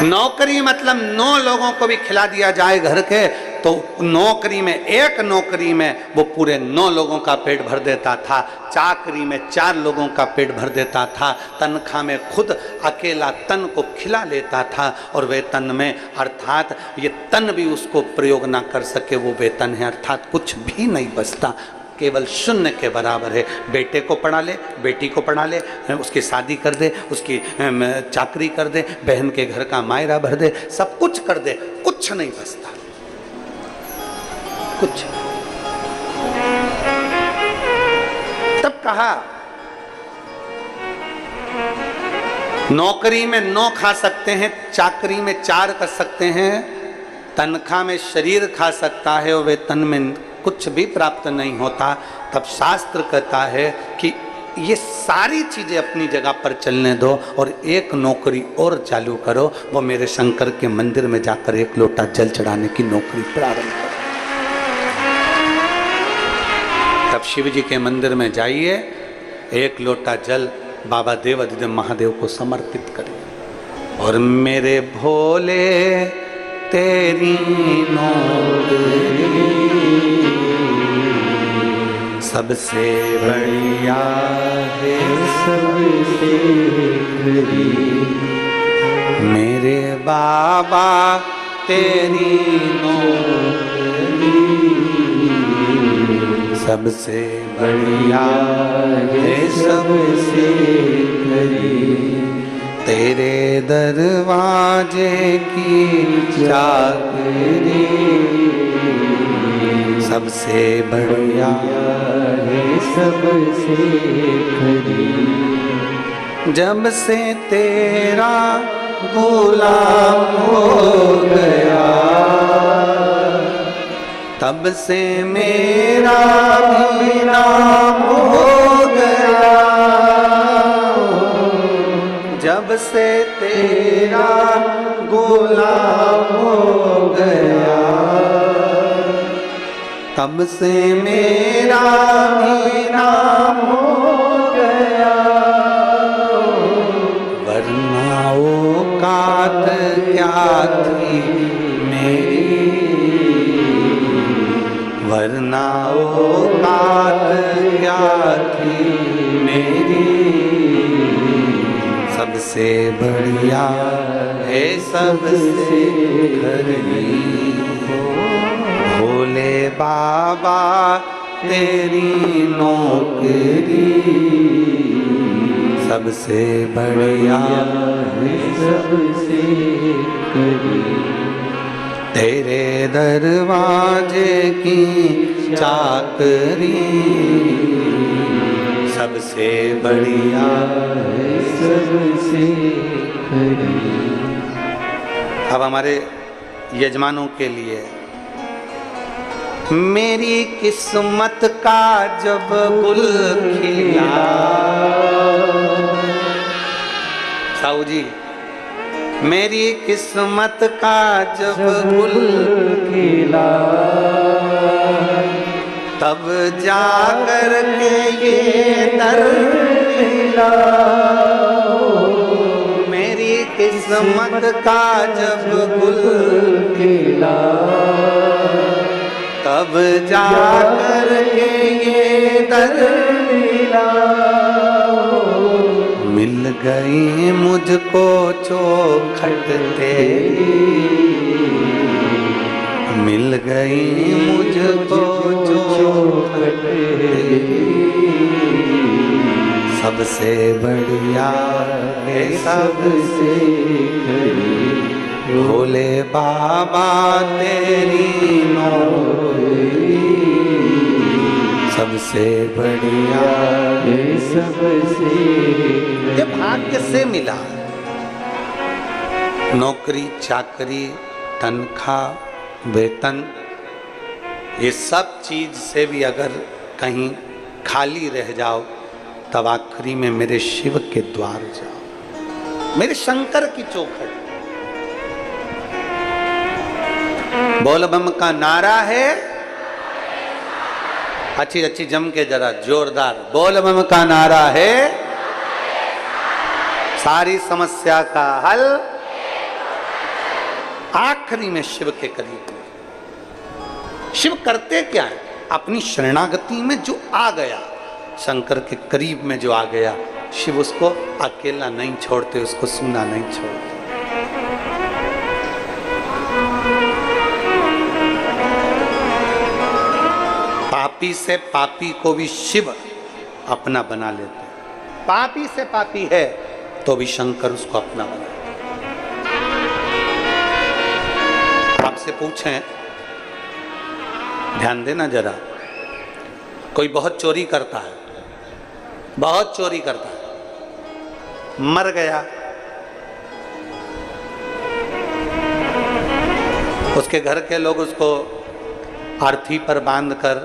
नौकरी मतलब 9 लोगों को भी खिला दिया जाए घर के, तो नौकरी में, एक नौकरी में वो पूरे 9 लोगों का पेट भर देता था। चाकरी में 4 लोगों का पेट भर देता था। तनख्वाह में खुद अकेला तन को खिला लेता था, और वेतन में अर्थात ये तन भी उसको प्रयोग ना कर सके वो वेतन है, अर्थात कुछ भी नहीं बचता, केवल शून्य के बराबर है। बेटे को पढ़ा ले, बेटी को पढ़ा ले, उसकी शादी कर दे, उसकी चाकरी कर दे, बहन के घर का मायरा भर दे, सब कुछ कर दे, कुछ नहीं बचता, कुछ। तब कहा नौकरी में 9 खा सकते हैं, चाकरी में 4 कर सकते हैं, तनख्वाह में शरीर खा सकता है और वेतन में कुछ भी प्राप्त नहीं होता। तब शास्त्र कहता है कि ये सारी चीजें अपनी जगह पर चलने दो और एक नौकरी और चालू करो, वो मेरे शंकर के मंदिर में जाकर 1 लोटा जल चढ़ाने की नौकरी प्रारंभ करो। तब शिव जी के मंदिर में जाइए, 1 लोटा जल बाबा देवाधिदेव महादेव को समर्पित करिए, और मेरे भोले तेरी नौकरी सबसे बढ़िया है, सबसे खरी, मेरे बाबा तेरी नौकरी सबसे बढ़िया है, सबसे खरी, तेरे दरवाजे की चाकरी सबसे बढ़िया है, सबसे खरी, जब से तेरा गुलाम हो गया तब से मेरा भी नाम हो गया, जब से तेरा गुलाम हो गया तब से मेरा भी नाम हो गया, वरना औकात क्या थी मेरी, वरना औकात क्या थी मेरी, सबसे बढ़िया है, सबसे खरी, भोले बाबा तेरी नौकरी सबसे बढ़िया है, सबसे खरी, तेरे दरवाजे की चाकरी सबसे बढ़िया है, सबसे खरी। अब हमारे यजमानों के लिए, मेरी किस्मत का जब गुल खिला, साहू जी, मेरी किस्मत का जब गुल खिला तब जाकर के ये दर मिला, मेरी किस्मत का जब गुल खिला तब जाकर के ये दर मिला, मिल गई मुझको चौखट तेरी, मिल गई मुझको चौखट तेरी, सबसे बढ़िया है, सबसे खरी, भोले बाबा तेरी नौकरी सबसे बढ़िया है, सबसे ये भाग्य से मिला। नौकरी, चाकरी, तनख्वाह, वेतन, ये सब चीज से भी अगर कहीं खाली रह जाओ तब आखिरी में मेरे शिव के द्वार जाओ, मेरे शंकर की चौखट। बोल बम का नारा है, अच्छी अच्छी जम के जरा जोरदार, बोल बम का नारा है, सारी समस्या का हल, आखिरी में शिव के करीब में। शिव करते क्या है? अपनी शरणागति में जो आ गया, शंकर के करीब में जो आ गया, शिव उसको अकेला नहीं छोड़ते, उसको सूना नहीं छोड़ते। पापी से पापी को भी शिव अपना बना लेते हैं। पापी से पापी है तो भी शंकर उसको अपना बना। आपसे पूछें, ध्यान देना जरा, कोई बहुत चोरी करता है, बहुत चोरी करता है, मर गया, उसके घर के लोग उसको अर्थी पर बांधकर,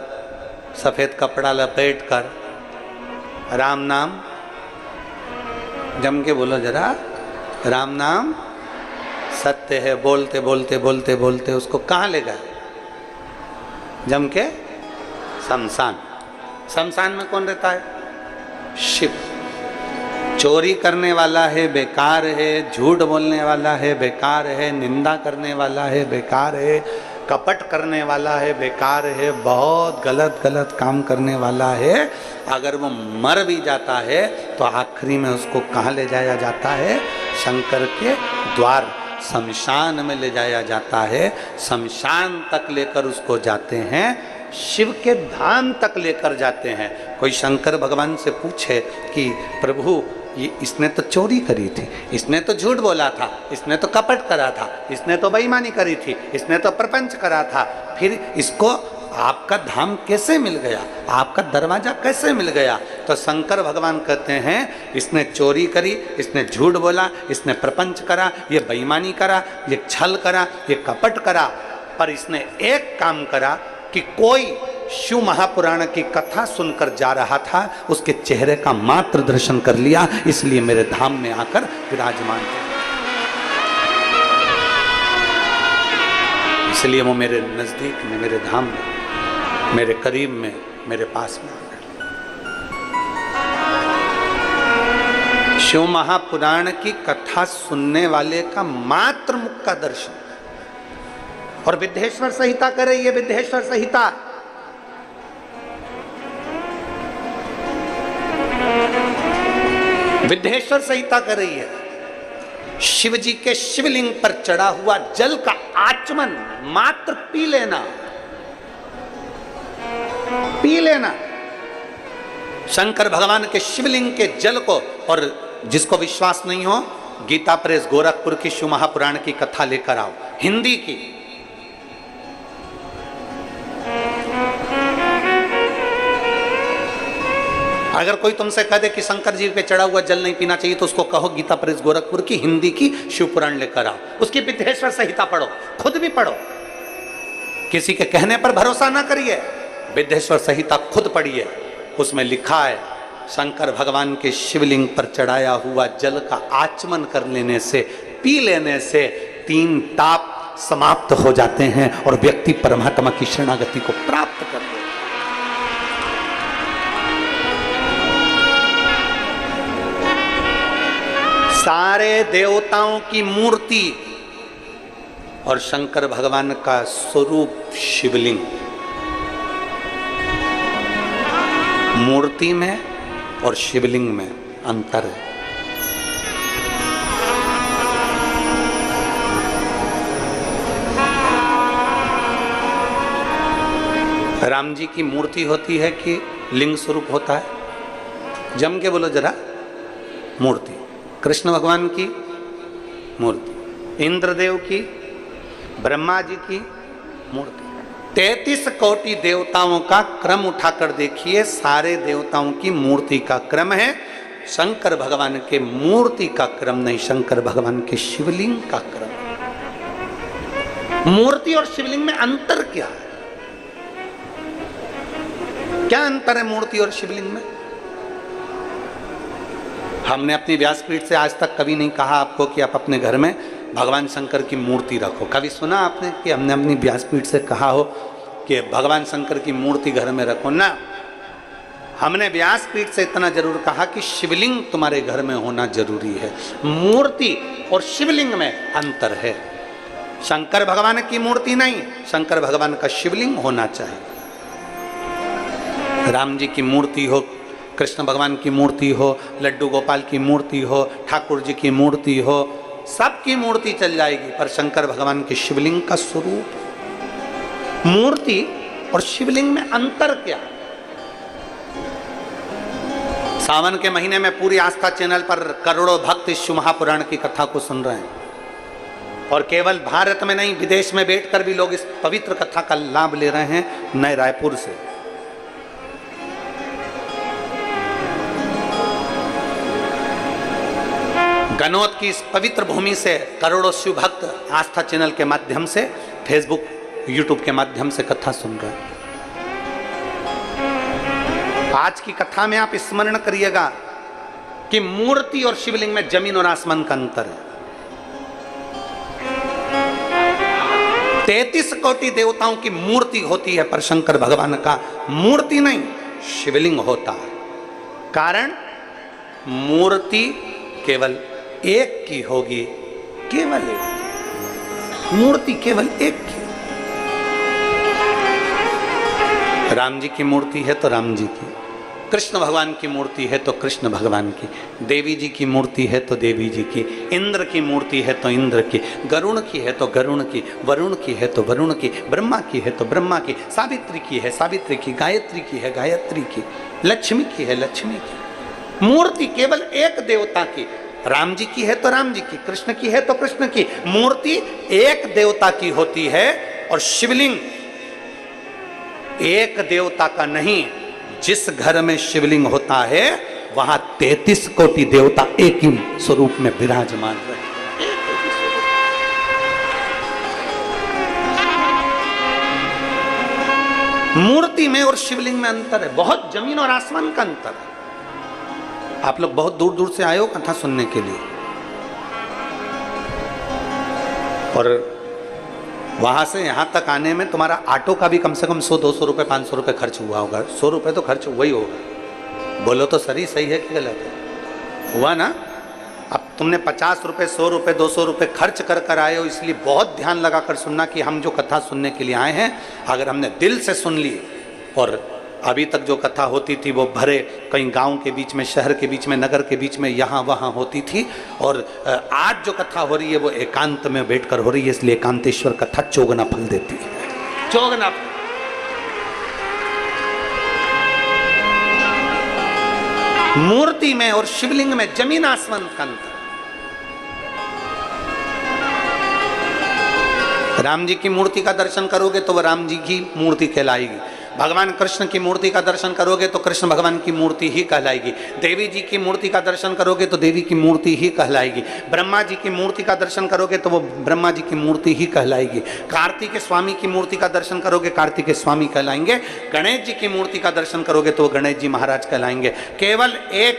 सफेद कपड़ा लपेट कर, राम नाम जम के बोलो जरा, राम नाम सत्य है, बोलते बोलते बोलते बोलते उसको कहाँ ले गए? जम के शमशान। शमशान में कौन रहता है? शिव। चोरी करने वाला है बेकार है, झूठ बोलने वाला है बेकार है, निंदा करने वाला है बेकार है, कपट करने वाला है बेकार है, बहुत गलत गलत काम करने वाला है। अगर वो मर भी जाता है तो आखिरी में उसको कहाँ ले जाया जाता है? शंकर के द्वार, शमशान में ले जाया जाता है। शमशान तक लेकर उसको जाते हैं, शिव के धाम तक लेकर जाते हैं। कोई शंकर भगवान से पूछे कि प्रभु ये इसने तो चोरी करी थी, इसने तो झूठ बोला था, इसने तो कपट करा था, इसने तो बेईमानी करी थी, इसने तो प्रपंच करा था, फिर इसको आपका धाम कैसे मिल गया, आपका दरवाजा कैसे मिल गया? तो शंकर भगवान कहते हैं इसने चोरी करी, इसने झूठ बोला, इसने प्रपंच करा, ये बेईमानी करा, ये छल करा, ये कपट करा, पर इसने एक काम करा कि कोई शिव महापुराण की कथा सुनकर जा रहा था, उसके चेहरे का मात्र दर्शन कर लिया, इसलिए मेरे धाम में आकर विराजमान है। इसलिए वो मेरे नजदीक में, मेरे धाम में, मेरे करीब में, मेरे पास में आ गए। शिव महापुराण की कथा सुनने वाले का मात्र मुख का दर्शन। और विद्येश्वर संहिता कर रही है, विद्येश्वर संहिता, विद्येश्वर संहिता कर रही है। शिव जी के शिवलिंग पर चढ़ा हुआ जल का आचमन मात्र पी लेना, पी लेना शंकर भगवान के शिवलिंग के जल को। और जिसको विश्वास नहीं हो, गीता प्रेस गोरखपुर की शिव महापुराण की कथा लेकर आओ, हिंदी की। अगर कोई तुमसे कह दे कि शंकर जी पे चढ़ा हुआ जल नहीं पीना चाहिए, तो उसको कहो गीता प्रेस गोरखपुर की हिंदी की शिव पुराण लेकर आओ, उसकी विद्येश्वर संहिता पढ़ो, खुद भी पढ़ो, किसी के कहने पर भरोसा ना करिए, विद्येश्वर संहिता खुद पढ़िए। उसमें लिखा है शंकर भगवान के शिवलिंग पर चढ़ाया हुआ जल का आचमन कर लेने से, पी लेने से 3 ताप समाप्त हो जाते हैं और व्यक्ति परमात्मा की शरणागति को प्राप्त कर लेता है। सारे देवताओं की मूर्ति और शंकर भगवान का स्वरूप शिवलिंग, मूर्ति में और शिवलिंग में अंतर है। राम जी की मूर्ति होती है कि लिंग स्वरूप होता है? जम के बोलो जरा, मूर्ति। कृष्ण भगवान की मूर्ति, इंद्रदेव की, ब्रह्मा जी की मूर्ति। 33 कोटि देवताओं का क्रम उठाकर देखिए, सारे देवताओं की मूर्ति का क्रम है, शंकर भगवान के मूर्ति का क्रम नहीं, शंकर भगवान के शिवलिंग का क्रम। मूर्ति और शिवलिंग में अंतर क्या है? क्या अंतर है मूर्ति और शिवलिंग में? हमने अपनी व्यासपीठ से आज तक कभी नहीं कहा आपको कि आप अपने घर में भगवान शंकर की मूर्ति रखो। कभी सुना आपने कि हमने अपनी व्यासपीठ से कहा हो कि भगवान शंकर की मूर्ति घर में रखो? ना, हमने व्यासपीठ से इतना जरूर कहा कि शिवलिंग तुम्हारे घर में होना जरूरी है। मूर्ति और शिवलिंग में अंतर है। शंकर भगवान की मूर्ति नहीं, शंकर भगवान का शिवलिंग होना चाहिए। राम जी की मूर्ति हो, कृष्ण भगवान की मूर्ति हो, लड्डू गोपाल की मूर्ति हो, ठाकुर जी की मूर्ति हो, सबकी मूर्ति चल जाएगी, पर शंकर भगवान के शिवलिंग का स्वरूप। मूर्ति और शिवलिंग में अंतर क्या? सावन के महीने में पूरी आस्था चैनल पर करोड़ों भक्त इस शिव महापुराण की कथा को सुन रहे हैं, और केवल भारत में नहीं, विदेश में बैठकर भी लोग इस पवित्र कथा का लाभ ले रहे हैं, नए रायपुर से। गनौत की इस पवित्र भूमि से करोड़ों शिव भक्त आस्था चैनल के माध्यम से, फेसबुक यूट्यूब के माध्यम से कथा सुन रहे हैं। आज की कथा में आप स्मरण करिएगा कि मूर्ति और शिवलिंग में जमीन और आसमान का अंतर है। 33 कोटि देवताओं की मूर्ति होती है, पर शंकर भगवान का मूर्ति नहीं, शिवलिंग होता है। कारण मूर्ति केवल एक की होगी, केवल एक मूर्ति, केवल एक की। राम जी की मूर्ति है तो राम जी की, कृष्ण भगवान की मूर्ति है तो कृष्ण भगवान की, देवी जी की मूर्ति है तो देवी जी की, इंद्र की मूर्ति है तो इंद्र की, गरुण की है तो गरुण की, वरुण की है तो वरुण की, ब्रह्मा की है तो ब्रह्मा की, सावित्री की है सावित्री की, गायत्री की है गायत्री की, लक्ष्मी की है लक्ष्मी की। मूर्ति केवल एक देवता की, राम जी की है तो राम जी की, कृष्ण की है तो कृष्ण की। मूर्ति एक देवता की होती है, और शिवलिंग एक देवता का नहीं। जिस घर में शिवलिंग होता है वहां 33 कोटि देवता एक ही स्वरूप में विराजमान रहे। मूर्ति में और शिवलिंग में अंतर है, बहुत जमीन और आसमान का अंतर है। आप लोग बहुत दूर दूर से आए हो कथा सुनने के लिए, और वहां से यहां तक आने में तुम्हारा ऑटो का भी कम से कम 100-200 रुपए 500 रुपए खर्च हुआ होगा। 100 रुपए तो खर्च हुआ ही होगा। बोलो तो सही है कि गलत है? हुआ ना? अब तुमने 50 रुपए 100 रुपए 200 रुपए खर्च कर आए हो, इसलिए बहुत ध्यान लगा कर सुनना कि हम जो कथा सुनने के लिए आए हैं, अगर हमने दिल से सुन ली, और अभी तक जो कथा होती थी वो भरे कहीं गांव के बीच में, शहर के बीच में, नगर के बीच में, यहाँ वहाँ होती थी, और आज जो कथा हो रही है वो एकांत में बैठकर हो रही है, इसलिए एकांतेश्वर कथा चौगुना फल देती है, चौगुना फल। मूर्ति में और शिवलिंग में जमीन आसमान का अंतर। राम जी की मूर्ति का दर्शन करोगे तो वह राम जी की मूर्ति कहलाएगी। भगवान कृष्ण की मूर्ति का दर्शन करोगे तो कृष्ण भगवान की मूर्ति ही कहलाएगी। देवी जी की मूर्ति का दर्शन करोगे तो देवी की मूर्ति ही कहलाएगी। ब्रह्मा जी की मूर्ति का दर्शन करोगे तो वो ब्रह्मा जी की मूर्ति ही कहलाएगी। कार्तिक स्वामी की मूर्ति का दर्शन करोगे कार्तिक स्वामी कहलाएंगे। गणेश जी की मूर्ति का दर्शन करोगे तो वो गणेश जी महाराज कहलाएंगे। केवल एक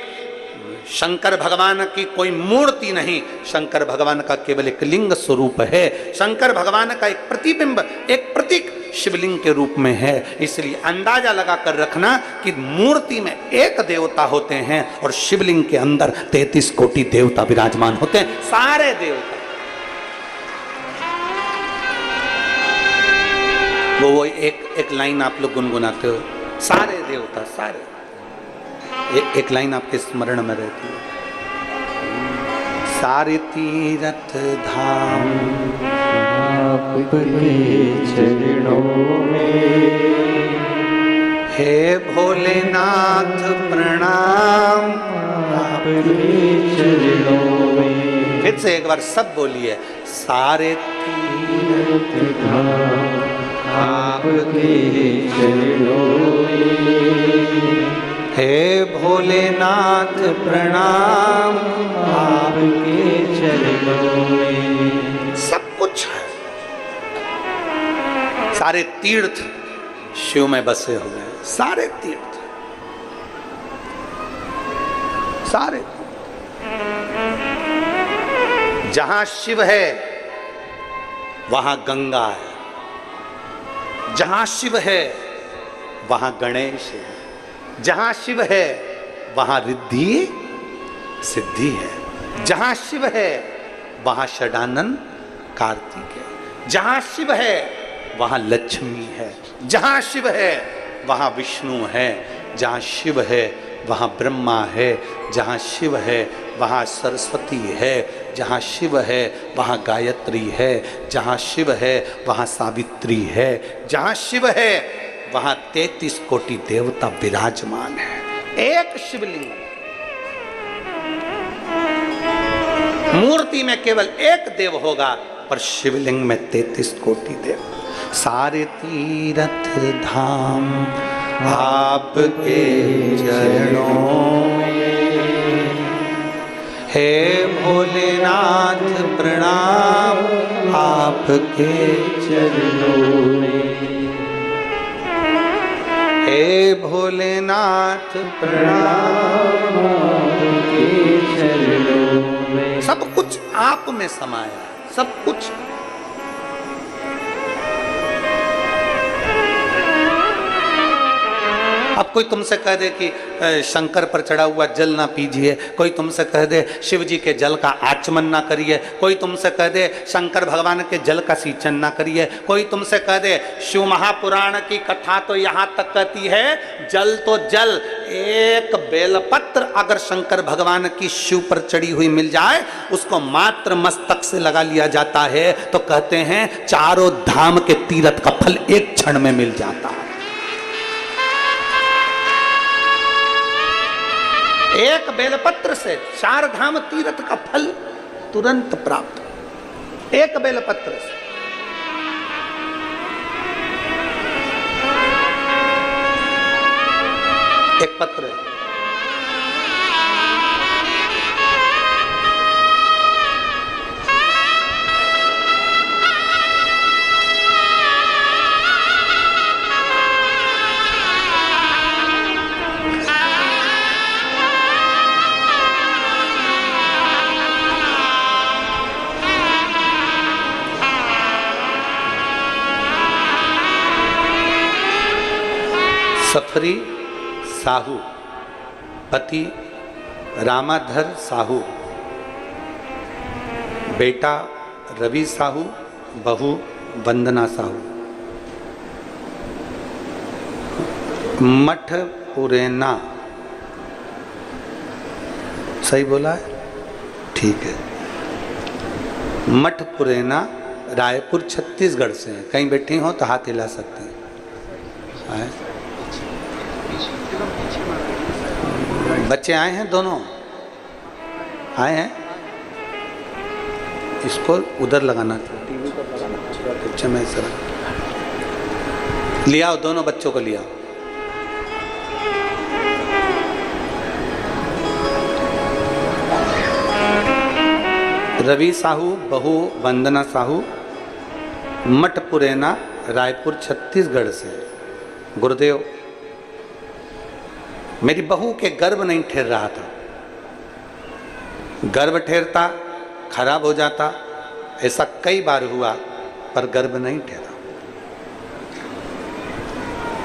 शंकर भगवान की कोई मूर्ति नहीं, शंकर भगवान का केवल एक लिंग स्वरूप है। शंकर भगवान का एक प्रतिबिंब, एक प्रतीक शिवलिंग के रूप में है। इसलिए अंदाजा लगा कर रखना कि मूर्ति में एक देवता होते हैं और शिवलिंग के अंदर 33 कोटि देवता विराजमान होते हैं, सारे देवता। वो एक लाइन आप लोग गुनगुनाते हो, सारे देवता, सारे। एक लाइन आपके स्मरण में रहती है, सारे तीर्थ धाम आपके चरणों में, हे भोलेनाथ प्रणाम आपके चरणों में। फिर से एक बार सब बोलिए, सारे तीर्थ धाम आपके चरणों में, हे भोलेनाथ प्रणाम आपके चरणों में। सब कुछ है, सारे तीर्थ शिव में बसे हुए हैं, सारे तीर्थ, सारे। जहां शिव है वहां गंगा है, जहां शिव है वहां गणेश है, जहां शिव है वहां रिद्धि सिद्धि है, जहां शिव है वहां षडानन कार्तिक है, जहां शिव है वहां लक्ष्मी है, जहां शिव है वहां विष्णु है, जहां शिव है वहां ब्रह्मा है, जहां शिव है वहां सरस्वती है, जहां शिव है वहां गायत्री है, जहां शिव है वहां सावित्री है, जहां शिव है वहां 33 कोटि देवता विराजमान है। एक शिवलिंग, मूर्ति में केवल एक देव होगा, पर शिवलिंग में 33 कोटि देव। सारे तीर्थ धाम आपके चरणों में, हे भोलेनाथ प्रणाम आपके चरणों में, हे भोलेनाथ प्रणाम आपके चरणों में। सब कुछ आप में समाया, सब कुछ। अब कोई तुमसे कह दे कि शंकर पर चढ़ा हुआ जल ना पीजिए, कोई तुमसे कह दे शिव जी के जल का आचमन ना करिए, कोई तुमसे कह दे शंकर भगवान के जल का सींचन ना करिए, कोई तुमसे कह दे शिव महापुराण की कथा तो यहाँ तक कहती है जल तो जल, एक बेलपत्र अगर शंकर भगवान की शिव पर चढ़ी हुई मिल जाए, उसको मात्र मस्तक से लगा लिया जाता है, तो कहते हैं चारों धाम के तीर्थ का फल एक क्षण में मिल जाता है। एक बेलपत्र से 4 धाम तीर्थ का फल तुरंत प्राप्त, एक बेलपत्र से। एक पत्र है, सफरी साहू, पति रामाधर साहू, बेटा रवि साहू, बहू वंदना साहू, मठ पुरेना, सही बोला है? ठीक है। मठ पुरेना रायपुर छत्तीसगढ़ से हैं। कहीं बैठी हो तो हाथ हिला सकते हैं। बच्चे आए हैं, दोनों आए हैं। इसको उधर लगाना था, टीवी पर लगाना, पीछे में सर लिया आओ, दोनों बच्चों को लिया। रवि साहू, बहू वंदना साहू, मठ पुरेना रायपुर छत्तीसगढ़ से। गुरुदेव, मेरी बहू के गर्भ नहीं ठहर रहा था, गर्भ ठहरता खराब हो जाता, ऐसा कई बार हुआ, पर गर्भ नहीं ठहरा।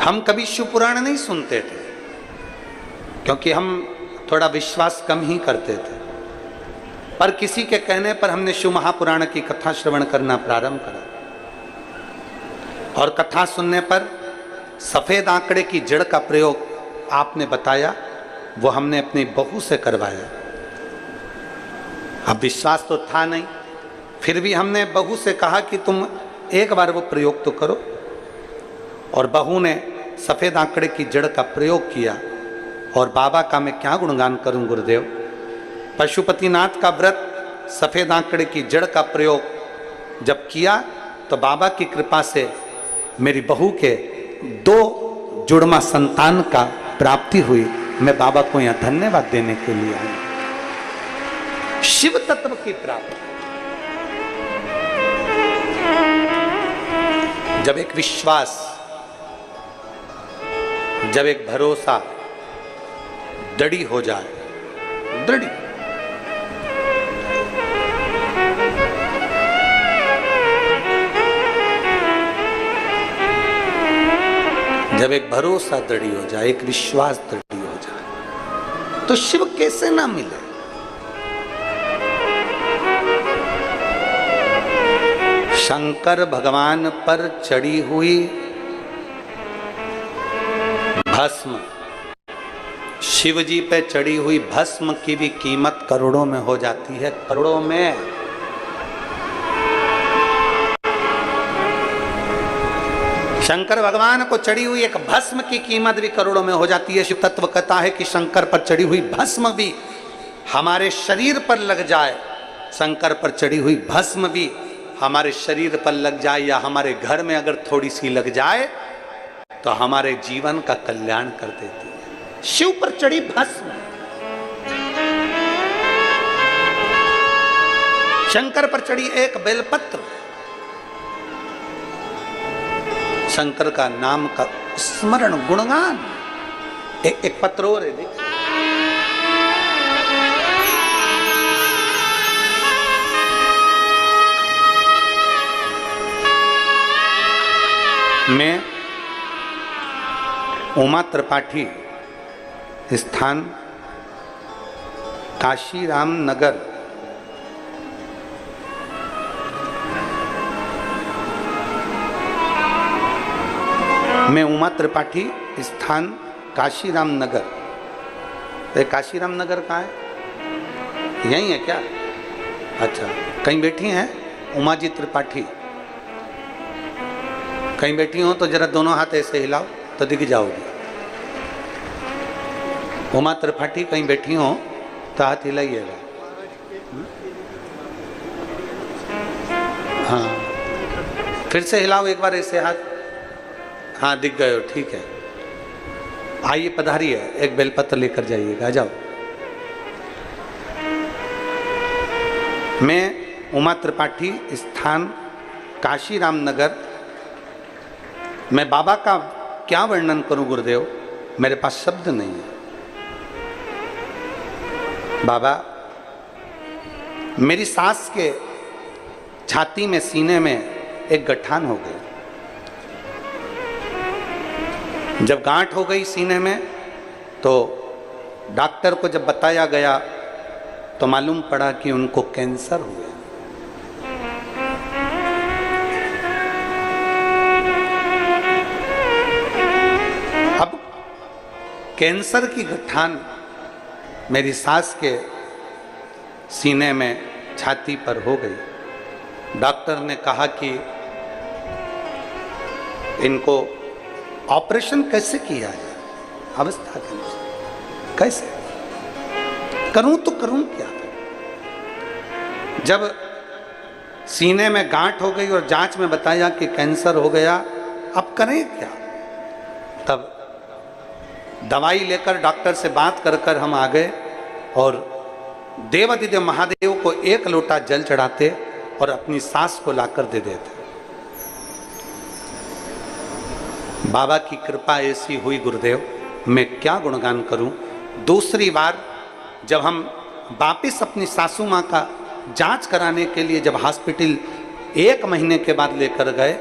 हम कभी शिव पुराण नहीं सुनते थे, क्योंकि हम थोड़ा विश्वास कम ही करते थे, पर किसी के कहने पर हमने शिव महापुराण की कथा श्रवण करना प्रारंभ करा। और कथा सुनने पर सफेद आंकड़े की जड़ का प्रयोग आपने बताया, वो हमने अपनी बहू से करवाया। अब विश्वास तो था नहीं, फिर भी हमने बहू से कहा कि तुम एक बार वो प्रयोग तो करो। और बहू ने सफेद आंकड़े की जड़ का प्रयोग किया। और बाबा का मैं क्या गुणगान करूं गुरुदेव। पशुपतिनाथ का व्रत, सफेद आंकड़े की जड़ का प्रयोग जब किया तो बाबा की कृपा से मेरी बहू के 2 जुड़वा संतान का प्राप्ति हुई। मैं बाबा को यहाँ धन्यवाद देने के लिए आया। शिव तत्व की प्राप्ति, जब एक विश्वास, जब एक भरोसा दृढ़ हो जाए, दृढ़, जब एक भरोसा दृढ़ हो जाए, एक विश्वास दृढ़ हो जाए, तो शिव कैसे ना मिले। शंकर भगवान पर चढ़ी हुई भस्म, शिव जी पे चढ़ी हुई भस्म की भी कीमत करोड़ों में हो जाती है, करोड़ों में। शंकर भगवान को चढ़ी हुई एक भस्म की कीमत भी करोड़ों में हो जाती है। शिव तत्व कहता है कि शंकर पर चढ़ी हुई भस्म भी हमारे शरीर पर लग जाए, शंकर पर चढ़ी हुई भस्म भी हमारे शरीर पर लग जाए या हमारे घर में अगर थोड़ी सी लग जाए तो हमारे जीवन का कल्याण कर देती है। शिव पर चढ़ी भस्म, शंकर पर चढ़ी एक बेलपत्र, शंकर का नाम का स्मरण गुणगान। एक पत्र और है, देखिए मैं उमा त्रिपाठी, स्थान काशीराम नगर, मैं उमा त्रिपाठी, स्थान काशीराम नगर। तो काशीराम नगर कहाँ है? यही है क्या? अच्छा, कहीं बैठी हैं उमा जी त्रिपाठी? कहीं बैठी हो तो जरा दोनों हाथ ऐसे हिलाओ तो दिख जाओगी। उमा त्रिपाठी कहीं बैठी हो तो हाथ हिलाइएगा। हाँ, फिर से हिलाओ एक बार ऐसे हाथ। हाँ, दिख गए हो, ठीक है। आइए, पधारिए, एक बेलपत्र लेकर जाइएगा, जाओ। मैं उमा त्रिपाठी, स्थान काशीराम नगर। मैं बाबा का क्या वर्णन करूं गुरुदेव, मेरे पास शब्द नहीं है। बाबा, मेरी सास के छाती में, सीने में एक गठान हो गई। जब गांठ हो गई सीने में तो डॉक्टर को जब बताया गया तो मालूम पड़ा कि उनको कैंसर हो गया। अब कैंसर की गठान मेरी सास के सीने में, छाती पर हो गई। डॉक्टर ने कहा कि इनको ऑपरेशन कैसे किया जाए, अवस्था के अनुसार कैसे करूं तो करूं क्या। जब सीने में गांठ हो गई और जांच में बताया कि कैंसर हो गया, अब करें क्या। तब दवाई लेकर डॉक्टर से बात कर कर हम आ गए और देवादिदेव महादेव को एक लोटा जल चढ़ाते और अपनी सास को लाकर दे देते। बाबा की कृपा ऐसी हुई गुरुदेव, मैं क्या गुणगान करूं। दूसरी बार जब हम वापिस अपनी सासू माँ का जांच कराने के लिए जब हॉस्पिटल 1 महीने के बाद लेकर गए,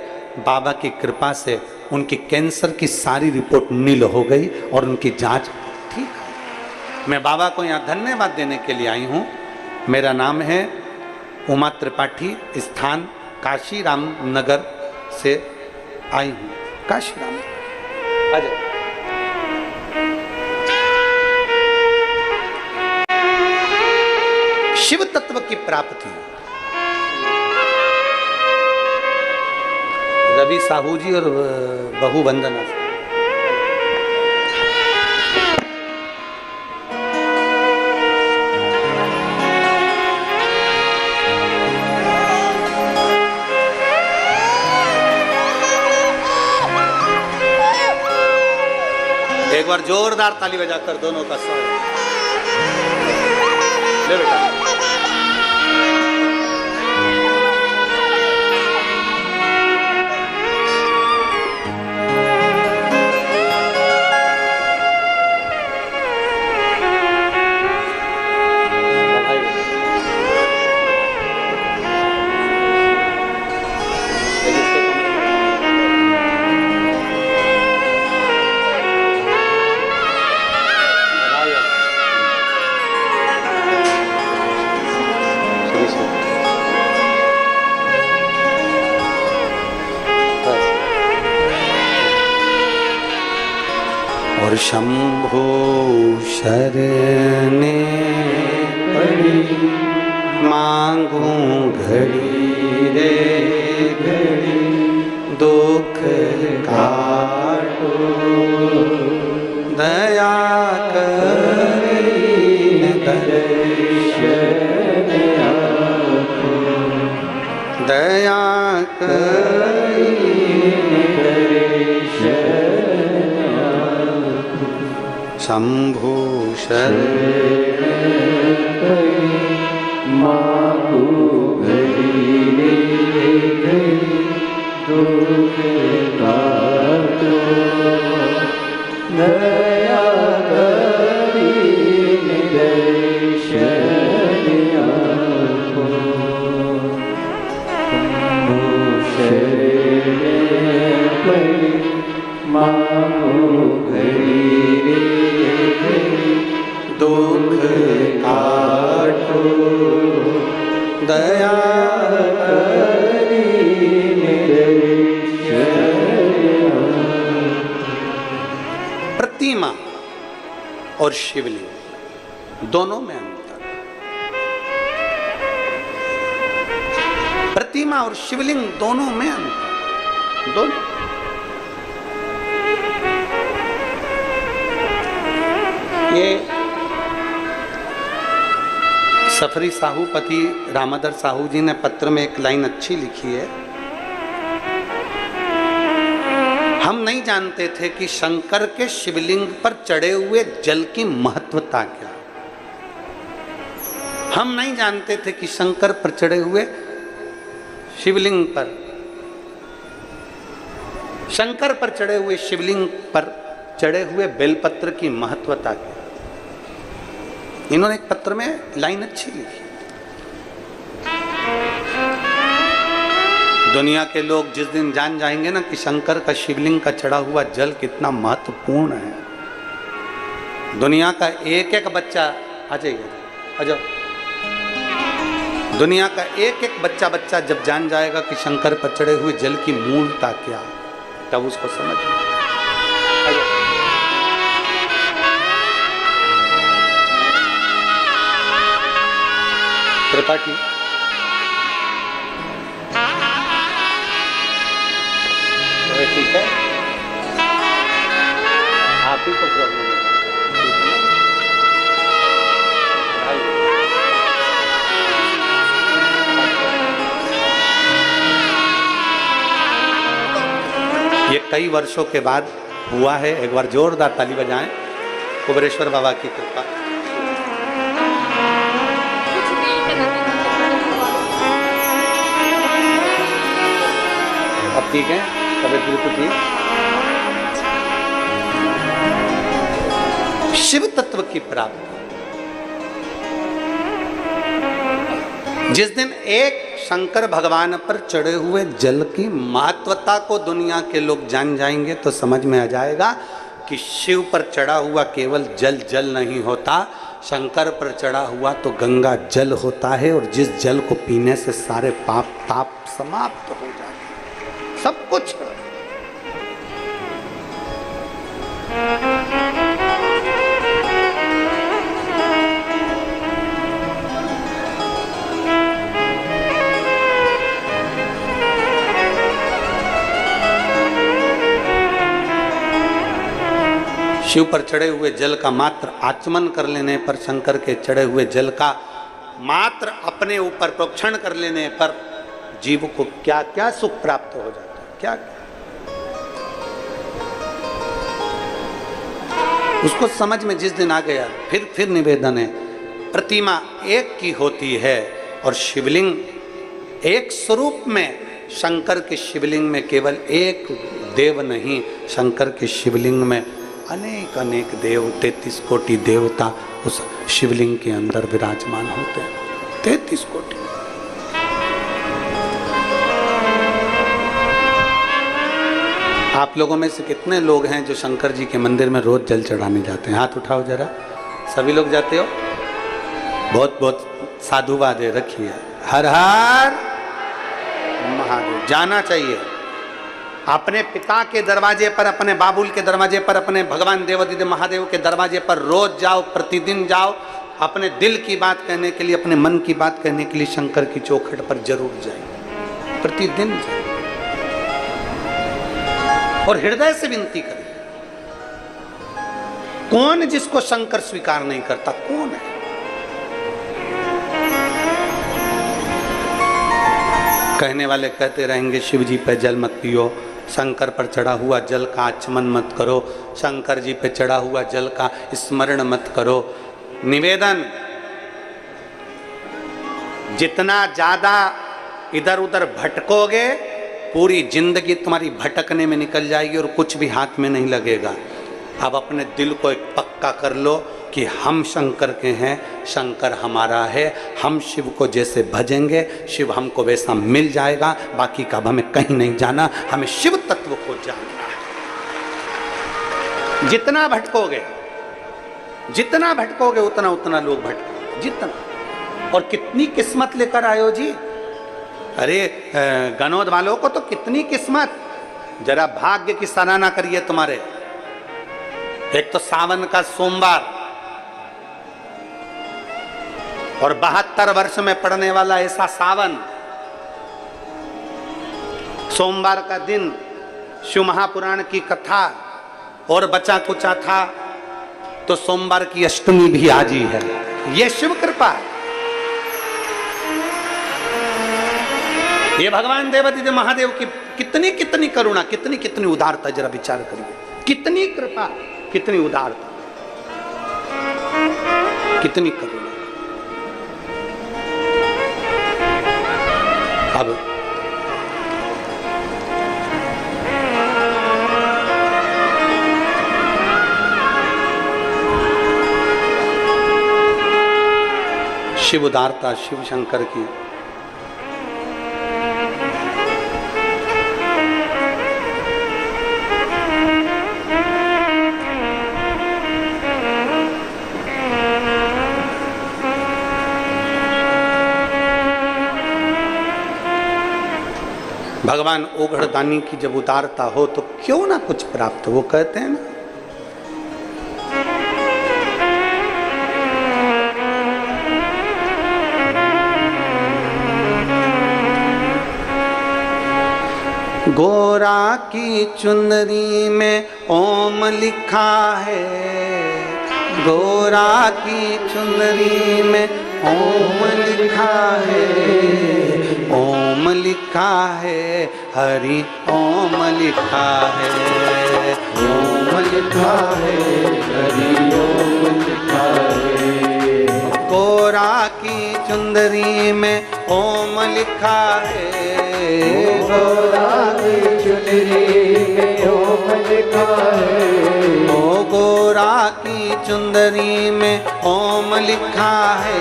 बाबा की कृपा से उनकी कैंसर की सारी रिपोर्ट नील हो गई और उनकी जांच ठीक है। मैं बाबा को यहाँ धन्यवाद देने के लिए आई हूँ। मेरा नाम है उमा त्रिपाठी, स्थान काशीराम नगर से आई हूँ। काशीराम शिव तत्व की प्राप्ति। रवि साहू जी और बहु वंदना। एक बार जोरदार ताली बजाकर दोनों का स्वागत। ले बेटा। और शंभो शरणे पड़ी मांगूं घड़ी रे घड़ी दुख काटो दया करीने दर्शन आपो दया करीने दर्शन आपो शंभो शरणे मांगू घड़ी रे घड़ी दुख काटो दया करीने दर्शन आपो शंभो शरणे पड़ी मांगू घड़ी रे घड़ी दुख काटो दया करीने दर्शन। प्रतिमा और शिवलिंग दोनों में अंतर। प्रतिमा और शिवलिंग दोनों में अंतर, दोनों। ये सफरी साहूपति रामाधर साहू जी ने पत्र में एक लाइन अच्छी लिखी है। हम नहीं जानते थे कि शंकर के शिवलिंग पर चढ़े हुए जल की महत्वता क्या। हम नहीं जानते थे कि शंकर पर चढ़े हुए शिवलिंग पर, शंकर पर चढ़े हुए शिवलिंग पर चढ़े हुए बेलपत्र की महत्वता क्या। इन्होंने एक पत्र में लाइन अच्छी लिखी। दुनिया के लोग जिस दिन जान जाएंगे ना कि शंकर का शिवलिंग का चढ़ा हुआ जल कितना महत्वपूर्ण है, दुनिया का एक एक बच्चा, आ जाइए आ जाओ, दुनिया का एक एक बच्चा बच्चा जब जान जाएगा कि शंकर पर चढ़े हुए जल की मूलता क्या, तब उसको समझ में त्रिपाठी ठीक है, आप ही को प्रॉब्लम है, ये कई वर्षों के बाद हुआ है। एक बार जोरदार ताली बजाएं, कुबेरेश्वर बाबा की कृपा। अब ठीक है, तबियत बिल्कुल ठीक। शिव तत्व की प्राप्ति, जिस दिन एक शंकर भगवान पर चढ़े हुए जल की महत्वता को दुनिया के लोग जान जाएंगे तो समझ में आ जाएगा कि शिव पर चढ़ा हुआ केवल जल जल नहीं होता, शंकर पर चढ़ा हुआ तो गंगा जल होता है, और जिस जल को पीने से सारे पाप ताप समाप्त हो जाते, सब कुछ। शिव पर चढ़े हुए जल का मात्र आचमन कर लेने पर, शंकर के चढ़े हुए जल का मात्र अपने ऊपर प्रोक्षण कर लेने पर जीव को क्या क्या सुख प्राप्त हो जाता है, क्या उसको समझ में जिस दिन आ गया। फिर निवेदन है, प्रतिमा एक की होती है और शिवलिंग एक स्वरूप में। शंकर के शिवलिंग में केवल एक देव नहीं, शंकर के शिवलिंग में अनेक अनेक देव, 33 कोटि देवता उस शिवलिंग के अंदर विराजमान होते हैं, 33 कोटि। आप लोगों में से कितने लोग हैं जो शंकर जी के मंदिर में रोज जल चढ़ाने जाते हैं? हाथ उठाओ जरा। सभी लोग जाते हो? बहुत बहुत साधुवाद है, रखिए। हर हर महादेव। जाना चाहिए, अपने पिता के दरवाजे पर, अपने बाबुल के दरवाजे पर, अपने भगवान देवादिदेव महादेव के दरवाजे पर रोज जाओ, प्रतिदिन जाओ, अपने दिल की बात कहने के लिए, अपने मन की बात कहने के लिए शंकर की चौखट पर जरूर जाए, प्रतिदिन जाए और हृदय से विनती करें। कौन जिसको शंकर स्वीकार नहीं करता? कौन है? कहने वाले कहते रहेंगे शिव जी पे जल मत पियो, शंकर पर चढ़ा हुआ जल का आचमन मत करो, शंकर जी पे चढ़ा हुआ जल का स्मरण मत करो। निवेदन, जितना ज्यादा इधर उधर भटकोगे पूरी जिंदगी तुम्हारी भटकने में निकल जाएगी और कुछ भी हाथ में नहीं लगेगा। अब अपने दिल को एक पक्का कर लो कि हम शंकर के हैं, शंकर हमारा है, हम शिव को जैसे भजेंगे शिव हमको वैसा मिल जाएगा। बाकी का अब हमें कहीं नहीं जाना, हमें शिव तत्व को जानना है। जितना भटकोगे उतना उतना लोग भटकोगे, जितना। और कितनी किस्मत लेकर आयो जी। अरे गनौद वालों को तो कितनी किस्मत, जरा भाग्य की सराहना करिए तुम्हारे। एक तो सावन का सोमवार और 72 वर्ष में पड़ने वाला ऐसा सावन, सोमवार का दिन शिव महापुराण की कथा और बचा कुचा था तो सोमवार की अष्टमी भी आज ही है। ये शिव कृपा, ये भगवान देवादिदेव महादेव की कितनी कितनी करुणा, कितनी कितनी उदारता, जरा विचार करिए। कितनी कृपा, कितनी उदारता, कितनी करुणा। अब शिव उदारता, शिव शंकर की। भगवान ओघड़दानी की जब उदारता हो तो क्यों ना कुछ प्राप्त। वो कहते हैं ना, गोरा की चुनरी में ओम लिखा है, गोरा की चुनरी में ओम लिखा है, ओम लिखा है, हरि ओम लिखा है, ओम लिखा है, हरि ओम लिखा है। गोरा की चुंदरी में ओम लिखा है, गोरा की चुंदरी में ओम लिखा है, ओ गोरा की चुंदरी में ओम लिखा है,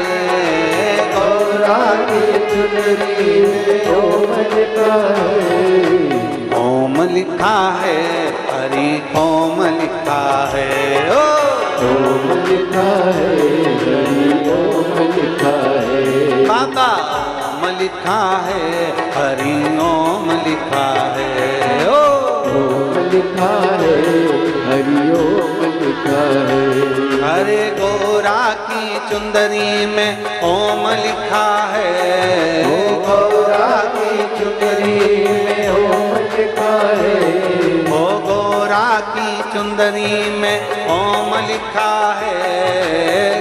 गोरा की चुंदरी में ओम लिखा है, ओम लिखा है, हरि ओम लिखा है, ओम लिखा है, हरि ओम लिखा है। बाबा ओम लिखा है, हरि ओम लिखा है, ओम लिखा है, हरि ओम लिखा है। हरे गोरा की चुंदरी में ओम लिखा है, गोरा की चुंदरी में ओम लिखा है, ओ गोरा की चुंदरी में ओम लिखा है,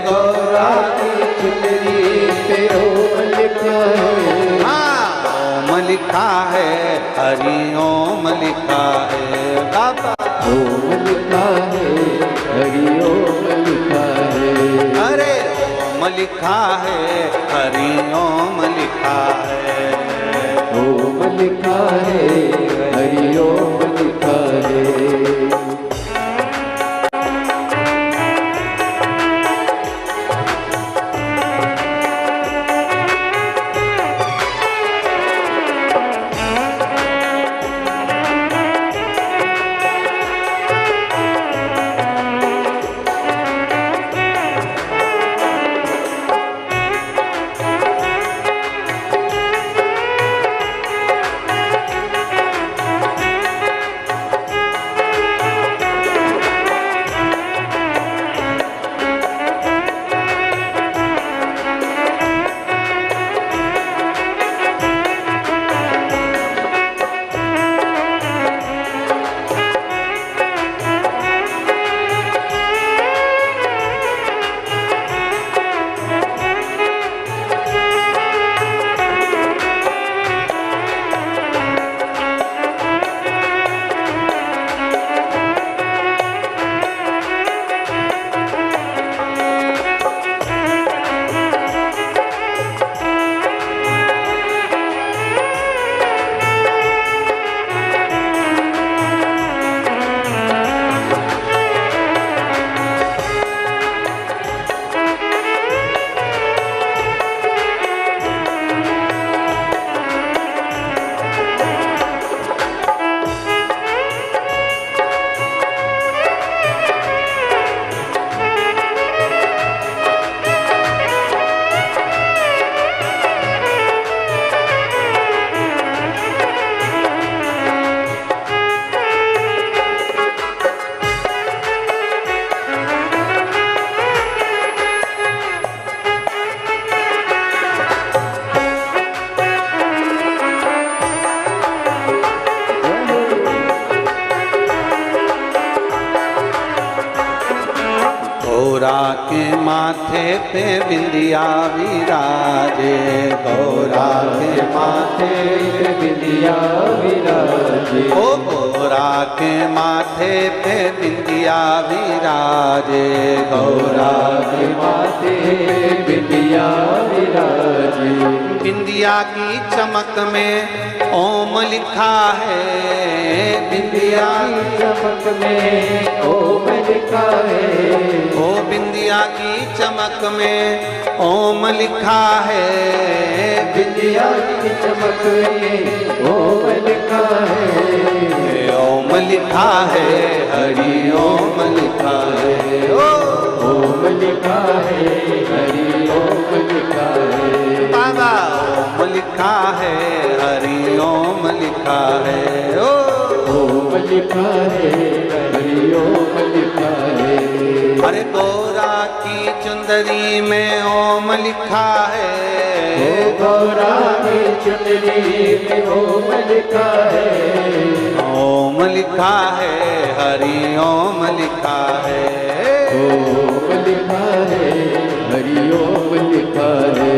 गोरा की चुंदरी पे ओम लिखा है। हाँ, ओम लिखा है, हरि ओम लिखा है। बाबा ओम लिखा है, हरि ओम लिखा है। अरे ओम लिखा है, हरि ओम लिखा है, ओम लिखा है, हरि ओम लिखा है। के माथे पे बिंदिया विराजे, गौरा के माथे पे बिंदिया विराजे, ओ गौरा के माथे पे बिंदिया विराजे, गौरा के माथे पे बिंदिया विराजे। बिंदिया की चमक में ओम लिखा है, बिंदिया की चमक में ओम लिखा है, ओ बिंदिया की चमक में ओम लिखा है, बिंदिया की चमक में ओम लिखा है, ओम लिखा है, हरि ओम लिखा है, ओम लिखा है, हरि ओम लिखा है, बाबा ओम लिखा है, हरि ओम लिखा है, ओम लिखा है, हरि ओम लिखा है। अरे गौरा की चुंदरी में ओम लिखा है, गौरा की चुंदरी में ओम लिखा है, ओम लिखा है, हरि ओम लिखा है, ओम लिखा है, हरि ओम लिखा है।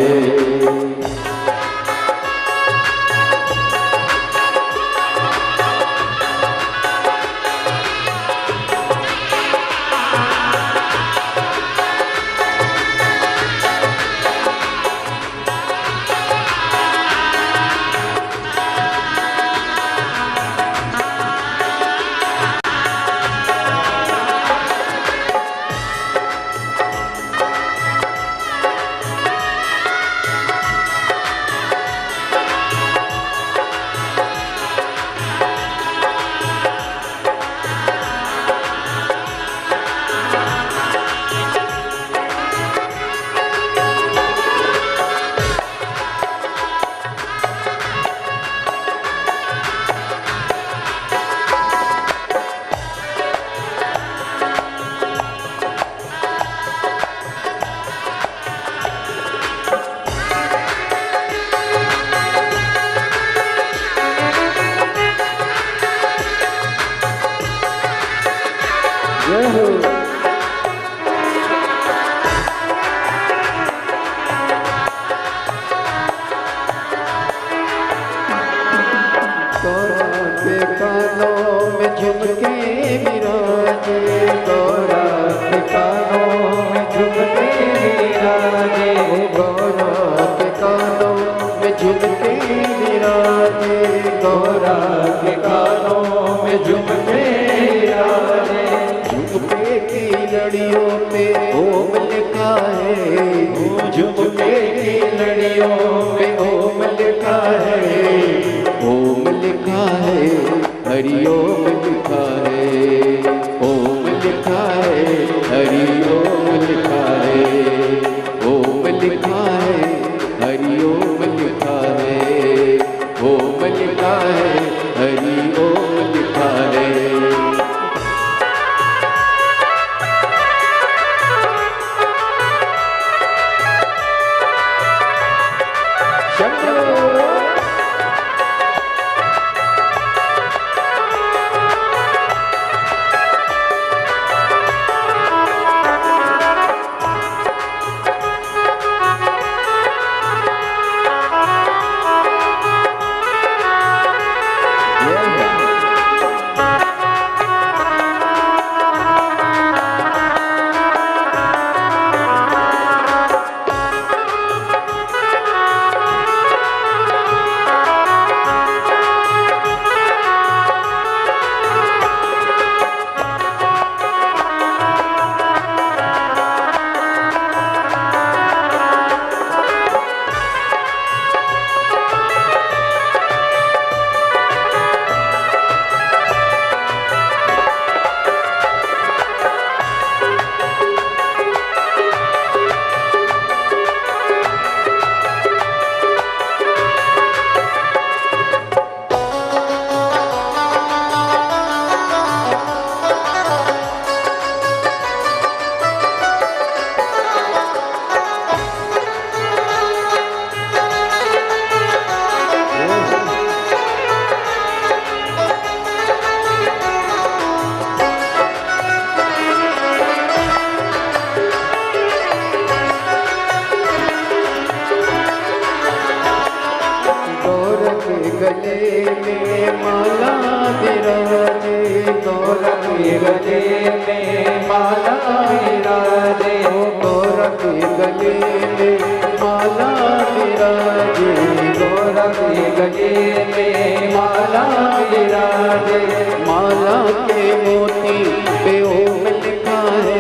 माला विराजे, गौर के गले में माला विराजे, गौर के गले में माला विराजे, गौर के गले में माला विराजे। माला के मोती पे ओम लिखा है,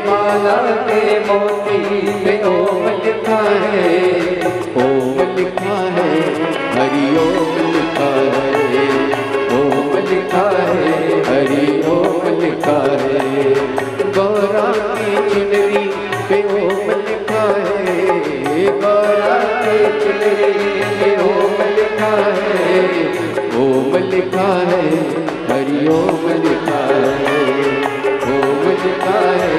माला के मोती पे ओम लिखा है, ओम लिखा है, हरि ओम लिखा है, ओम लिखा है, हरि ओम लिखा है। गौरा की चुनरी पे ओम लिखा है, गौरा की चुनरी पे ओम लिखा है, ओम लिखा है, हरि ओम लिखा है, ओम लिखा है,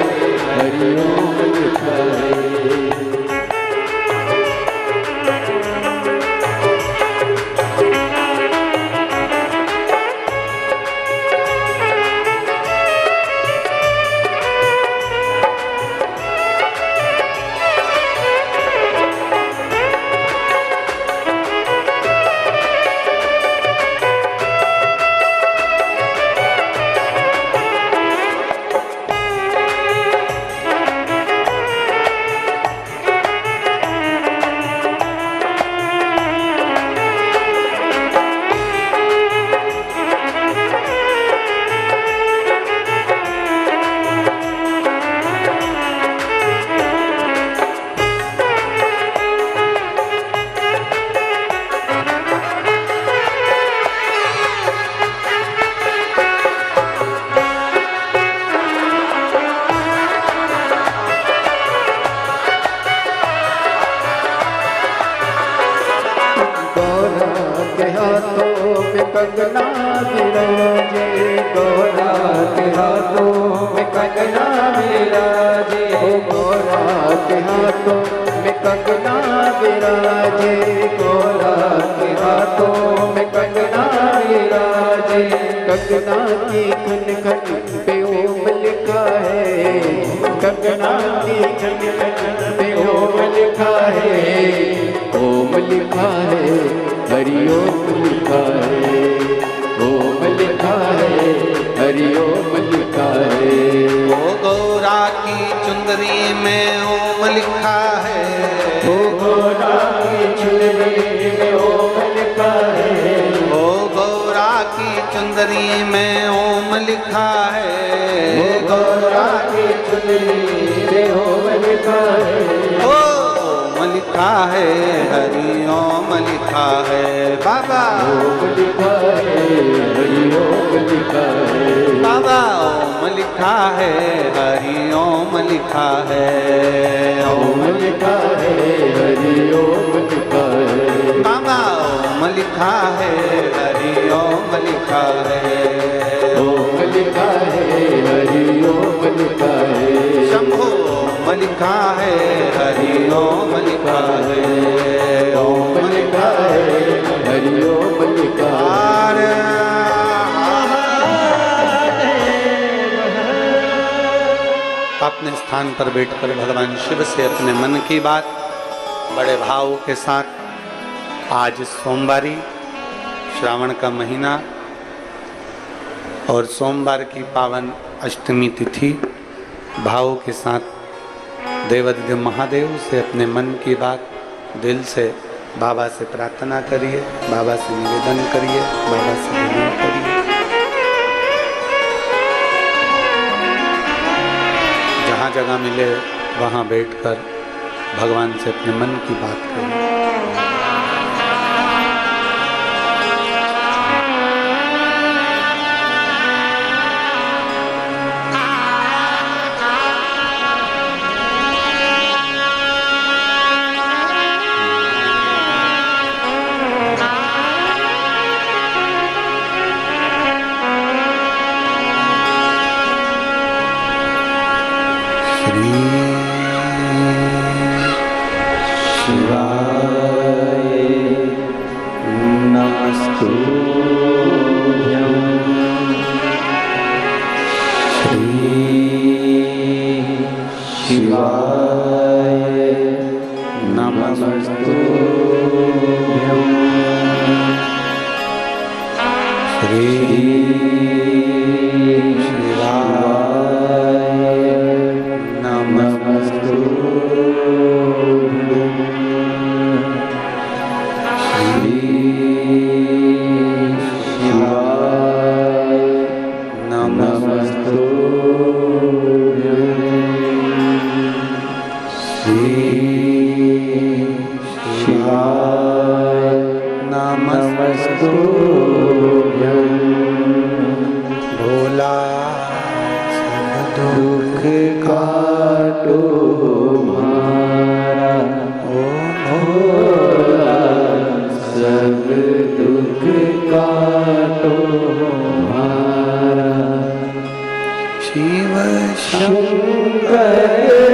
हरि ओम लिखा है। कंगना विराजे, गौरा के हाथों में कंगना विराजे, गौरा के हाथों में कंगना विराजे, गौरा के हाथों में कंगना विराजे। कंगना की खन खन पे ओम लिखा है, कंगना की खन खन पे ओम लिखा है, ओम लिखा है, हरि ओम लिखा है, ओम लिखा है, हरि ओम लिखा है। ओ गौरा की चुंदरी में ओम लिखा है, ओ गौरा की चुनरी में ओम लिखा है, ओ गौरा की चुंदरी में ओम लिखा है, ओ गौरा की चुनरी में ओम लिखा है, ओम लिखा है, हरि ओम लिखा है। बाबा ओम लिखा है, हरि ओम लिखा है, बाबा ओम लिखा है, हरि ओम लिखा है, ओम लिखा है, हरि ओम लिखा है, बाबा ओम लिखा है, हरि ओम लिखा है, ओम लिखा है, हरि ओम लिखा है, शंभो ओम लिखा है, हरि ओम लिखा है, ओम लिखा है, हरि ओम लिखा है। अपने स्थान पर बैठकर भगवान शिव से अपने मन की बात बड़े भाव के साथ। आज सोमवारी, श्रावण का महीना और सोमवार की पावन अष्टमी तिथि, भाव के साथ देवाधिदेव महादेव से अपने मन की बात दिल से बाबा से प्रार्थना करिए, बाबा से निवेदन करिए, बाबा से विनय करिए। जहाँ जगह मिले वहाँ बैठकर भगवान से अपने मन की बात करिए। शिवाय श्री शिवाय नमस्तु श्री शिवाय नमस्तु श्री शिवाय नमस्तु भोला सब दुख काटो हमारा, ओ भोला सब दुख काटो हमारा। शिव शंकर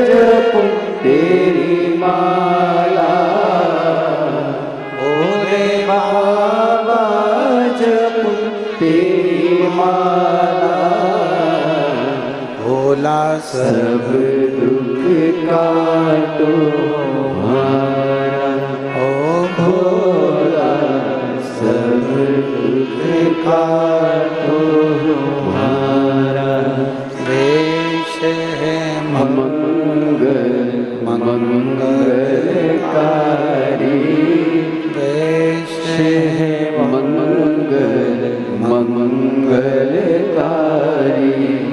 जपो तेरी माला, भोले बाबा जपो तेरी माला, भोला सब दुख काटो हमारा, ओ भोला सब दुख काटो हमारा। वेश है मंगलकारी, वेश है मंगलकारी,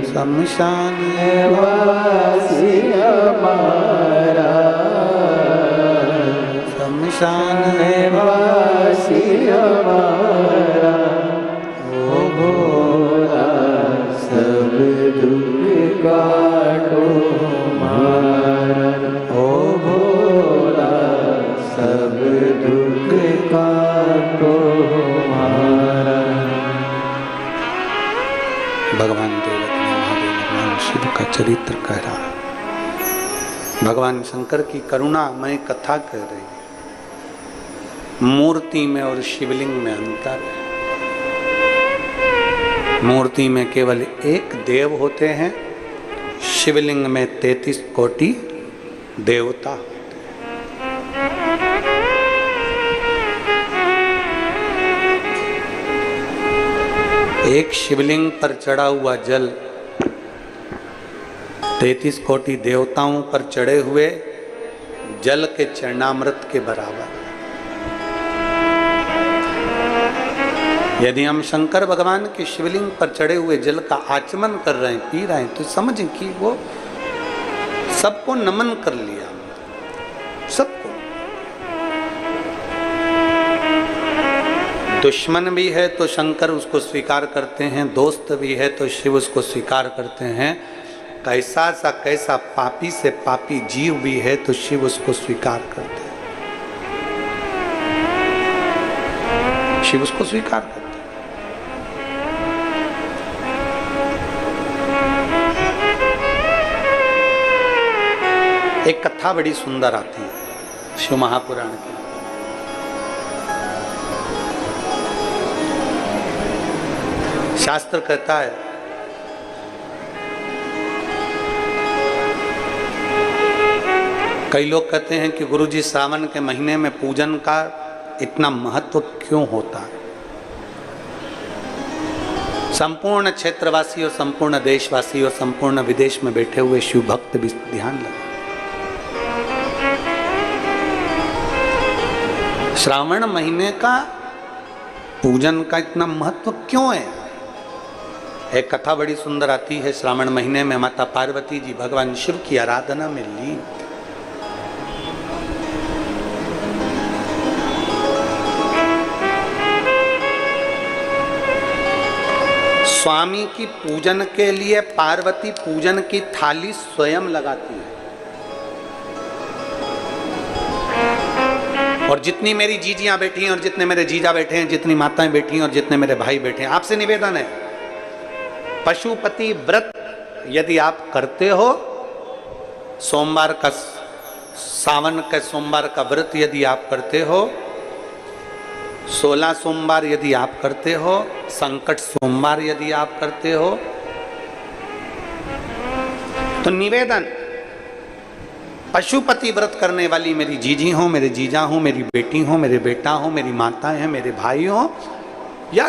शमशान वासी हमारा, शमशान वासी हमारा, ओ भोला सब दुख काटो हमारा, ओ भोला सब दुख काटो हमारा। भगवान देवत ने महादेव भगवान शिव का चरित्र कह रहा है। भगवान शंकर की करुणामय कथा कह रही है। मूर्ति में और शिवलिंग में अंतर है। मूर्ति में केवल एक देव होते हैं, शिवलिंग में 33 कोटि देवता होते हैं। एक शिवलिंग पर चढ़ा हुआ जल 33 कोटि देवताओं पर चढ़े हुए जल के चरणामृत के बराबर। यदि हम शंकर भगवान के शिवलिंग पर चढ़े हुए जल का आचमन कर रहे हैं, पी रहे हैं, तो समझें कि वो सबको नमन कर लिया, सबको। दुश्मन भी है तो शंकर उसको स्वीकार करते हैं, दोस्त भी है तो शिव उसको स्वीकार करते हैं। कैसा सा कैसा पापी से पापी जीव भी है तो शिव उसको स्वीकार करते हैं, शिव उसको स्वीकार करते हैं। एक कथा बड़ी सुंदर आती है शिव महापुराण की। शास्त्र कहता है कई लोग कहते हैं कि गुरुजी श्रावण के महीने में पूजन का इतना महत्व क्यों होता है। संपूर्ण क्षेत्रवासी और संपूर्ण देशवासी और संपूर्ण विदेश में बैठे हुए शिव भक्त भी ध्यान लगा। श्रावण महीने का पूजन का इतना महत्व क्यों है। एक कथा बड़ी सुंदर आती है। श्रावण महीने में माता पार्वती जी भगवान शिव की आराधना में लीन। स्वामी की पूजन के लिए पार्वती पूजन की थाली स्वयं लगाती है। और जितनी मेरी जीजियां बैठी हैं और जितने मेरे जीजा बैठे हैं, जितनी माताएं बैठी हैं और जितने मेरे भाई बैठे हैं, आपसे निवेदन है, पशुपति व्रत यदि आप करते हो, सोमवार का, सावन के सोमवार का व्रत यदि आप करते हो, 16 सोमवार यदि आप करते हो, संकट सोमवार यदि आप करते हो, तो निवेदन, पशुपति व्रत करने वाली मेरी जीजी हो, मेरे जीजा हो, मेरी बेटी हो, मेरे बेटा हो, मेरी माताएं हैं, मेरे भाई हो, या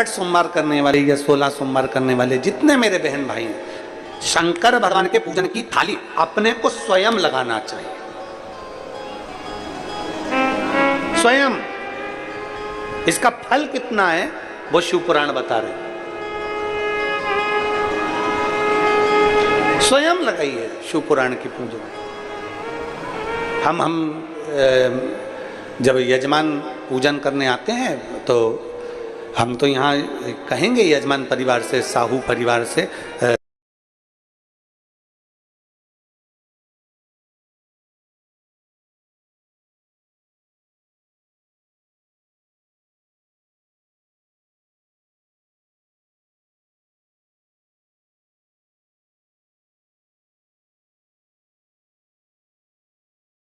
61 सोमवार करने वाले या 16 सोमवार करने वाले जितने मेरे बहन भाई हैं, शंकर भगवान के पूजन की थाली अपने को स्वयं लगाना चाहिए। स्वयं। इसका फल कितना है वो शिव पुराण बता रहे हैं। स्वयं लगाइए शिव पुराण की पूजन। हम जब यजमान पूजन करने आते हैं तो हम तो यहाँ कहेंगे यजमान परिवार से, साहू परिवार से,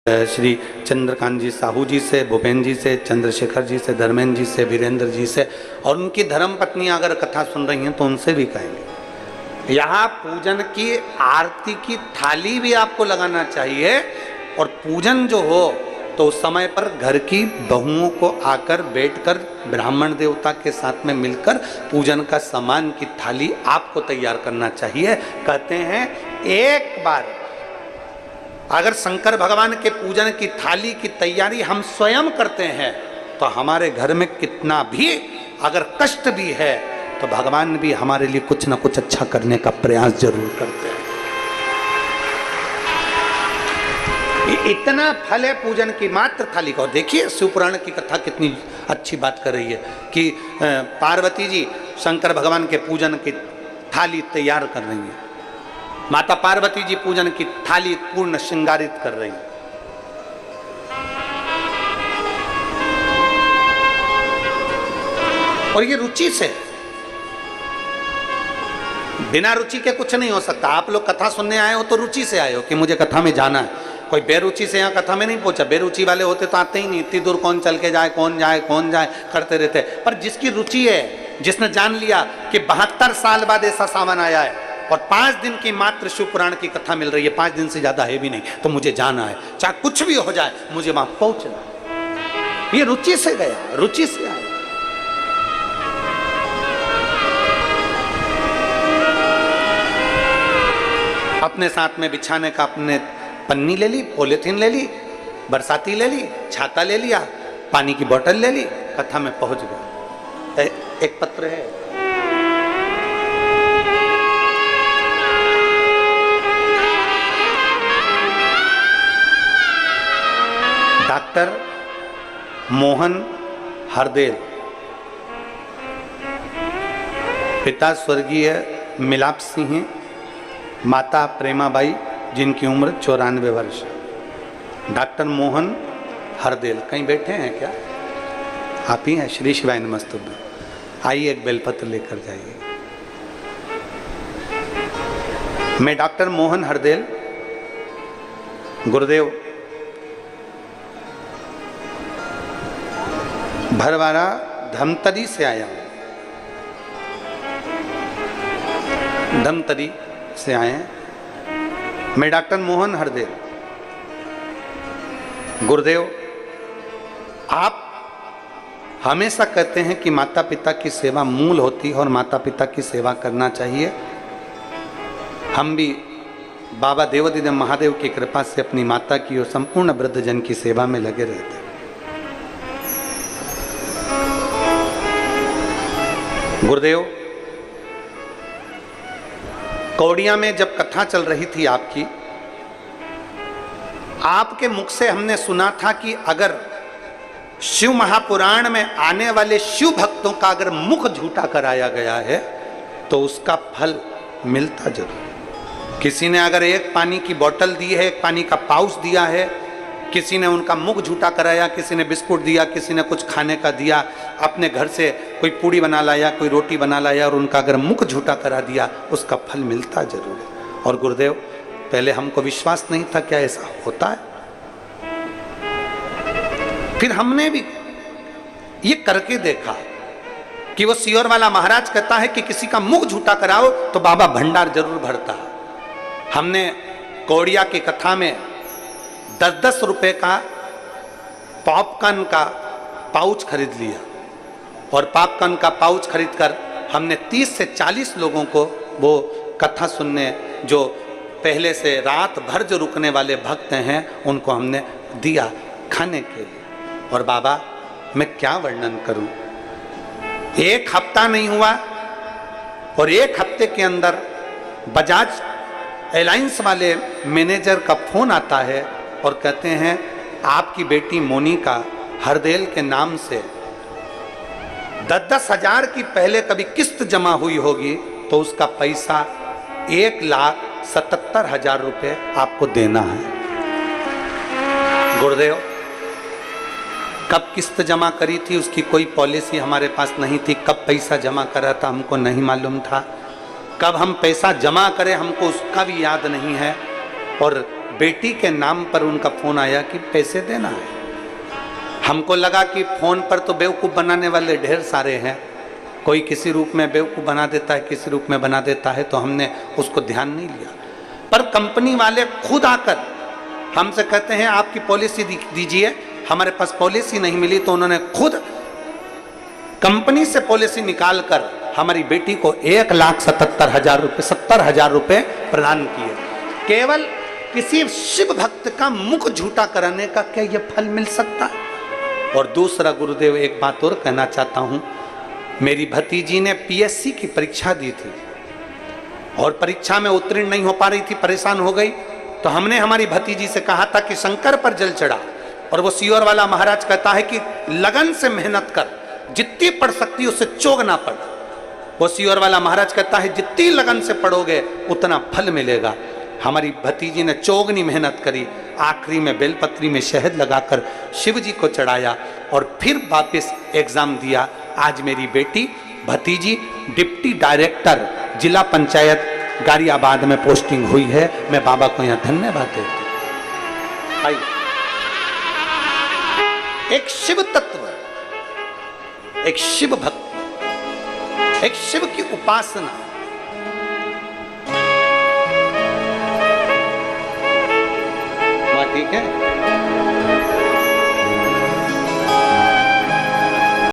श्री चंद्रकांत जी साहू जी से, भूपेन जी से, चंद्रशेखर जी से, धर्मेंद्र जी से, वीरेंद्र जी से, और उनकी धर्म पत्नी अगर कथा सुन रही हैं तो उनसे भी कहेंगे। यहाँ पूजन की आरती की थाली भी आपको लगाना चाहिए। और पूजन जो हो तो उस समय पर घर की बहुओं को आकर बैठकर ब्राह्मण देवता के साथ में मिलकर पूजन का सामान की थाली आपको तैयार करना चाहिए। कहते हैं एक बार अगर शंकर भगवान के पूजन की थाली की तैयारी हम स्वयं करते हैं तो हमारे घर में कितना भी अगर कष्ट भी है तो भगवान भी हमारे लिए कुछ ना कुछ अच्छा करने का प्रयास जरूर करते हैं। इतना फल है पूजन की मात्र थाली का। और देखिए शिवपुराण की कथा कितनी अच्छी बात कर रही है कि पार्वती जी शंकर भगवान के पूजन की थाली तैयार कर रही है। माता पार्वती जी पूजन की थाली पूर्ण श्रृंगारित कर रही है। और ये रुचि से, बिना रुचि के कुछ नहीं हो सकता। आप लोग कथा सुनने आए हो तो रुचि से आए हो कि मुझे कथा में जाना है। कोई बेरुचि से यहाँ कथा में नहीं पहुंचा। बेरुचि वाले होते तो आते ही नहीं। इतनी दूर कौन चल के जाए, कौन जाए करते रहते। पर जिसकी रुचि है, जिसने जान लिया कि 72 साल बाद ऐसा सावन आया है और 5 दिन की मात्र शिव पुराण की कथा मिल रही है, 5 दिन से ज्यादा है भी नहीं, तो मुझे जाना है, चाहे कुछ भी हो जाए मुझे वहां पहुंचना। ये रुचि से गया, रुचि से आया। अपने साथ में बिछाने का अपने पन्नी ले ली, पॉलिथीन ले ली, बरसाती ले ली, छाता ले लिया, पानी की बोतल ले ली, कथा में पहुंच गया। एक पत्र है, डॉक्टर मोहन हरदेल, पिता स्वर्गीय मिलाप सिंह, माता प्रेमाबाई जिनकी उम्र 94 वर्ष। डॉक्टर मोहन हरदेल कहीं बैठे हैं क्या? आप ही हैं? श्री शिवाय नमस्तुभ्यं। आइए एक बेलपत्र लेकर जाइए। मैं डॉक्टर मोहन हरदेल गुरुदेव भरवाड़ा धमतरी से आया हूं। धमतरी से आए हैं। मैं डॉक्टर मोहन हरदेल। गुरुदेव, आप हमेशा कहते हैं कि माता पिता की सेवा मूल होती है और माता पिता की सेवा करना चाहिए। हम भी बाबा देवादिदेव महादेव की कृपा से अपनी माता की और संपूर्ण वृद्धजन की सेवा में लगे रहते हैं। गुरुदेव, कौड़िया में जब कथा चल रही थी आपकी, आपके मुख से हमने सुना था कि अगर शिव महापुराण में आने वाले शिव भक्तों का अगर मुख झूठा कराया गया है तो उसका फल मिलता जरूर। किसी ने अगर एक पानी की बोतल दी है, एक पानी का पाउच दिया है, किसी ने उनका मुख झूठा कराया, किसी ने बिस्कुट दिया, किसी ने कुछ खाने का दिया, अपने घर से कोई पूड़ी बना लाया, कोई रोटी बना लाया और उनका अगर मुख झूठा करा दिया, उसका फल मिलता जरूर है। और गुरुदेव, पहले हमको विश्वास नहीं था क्या ऐसा होता है। फिर हमने भी ये करके देखा कि वो सियोर वाला महाराज कहता है कि किसी का मुख झूठा कराओ तो बाबा भंडार जरूर भरता है। हमने कौड़िया की कथा में 10-10 रुपए का पॉपकॉर्न का पाउच खरीद लिया और पॉपकॉर्न का पाउच खरीदकर हमने 30 से 40 लोगों को वो कथा सुनने, जो पहले से रात भर जो रुकने वाले भक्त हैं, उनको हमने दिया खाने के लिए। और बाबा मैं क्या वर्णन करूं, एक हफ्ता नहीं हुआ और एक हफ्ते के अंदर बजाज एलायंस वाले मैनेजर का फोन आता है और कहते हैं आपकी बेटी मोनिका हरदेल के नाम से 10-10 हजार की पहले कभी किस्त जमा हुई होगी तो उसका पैसा 1,77,000 रुपये आपको देना है। गुरुदेव कब किस्त जमा करी थी उसकी कोई पॉलिसी हमारे पास नहीं थी, कब पैसा जमा करा था हमको नहीं मालूम था, कब हम पैसा जमा करें हमको उसका भी याद नहीं है। और बेटी के नाम पर उनका फोन आया कि पैसे देना है। हमको लगा कि फोन पर तो बेवकूफ़ बनाने वाले ढेर सारे हैं, कोई किसी रूप में बेवकूफ़ बना देता है, किसी रूप में बना देता है, तो हमने उसको ध्यान नहीं लिया। पर कंपनी वाले खुद आकर हमसे कहते हैं आपकी पॉलिसी दीजिए। हमारे पास पॉलिसी नहीं मिली तो उन्होंने खुद कंपनी से पॉलिसी निकाल कर हमारी बेटी को 1,77,000 रुपये 70,000 रुपये प्रदान किए। केवल किसी शिव भक्त का मुख झूठा कराने का क्या यह फल मिल सकता है? और दूसरा गुरुदेव एक बात और कहना चाहता हूं, मेरी भतीजी ने पीएससी की परीक्षा दी थी और परीक्षा में उत्तीर्ण नहीं हो पा रही थी, परेशान हो गई। तो हमने हमारी भतीजी से कहा था कि शंकर पर जल चढ़ा, और वो सीओर वाला महाराज कहता है कि लगन से मेहनत कर, जितनी पढ़ सकती उससे चोग ना पढ़। वो सीओर वाला महाराज कहता है जितनी लगन से पढ़ोगे उतना फल मिलेगा। हमारी भतीजी ने चौगनी मेहनत करी, आखिरी में बेलपत्री में शहद लगाकर शिव जी को चढ़ाया और फिर वापस एग्जाम दिया। आज मेरी बेटी भतीजी डिप्टी डायरेक्टर जिला पंचायत गारियाबाद में पोस्टिंग हुई है। मैं बाबा को यहाँ धन्यवाद देता हूँ। आइए, एक शिव तत्व, एक शिव भक्त, एक शिव की उपासना, ठीक है।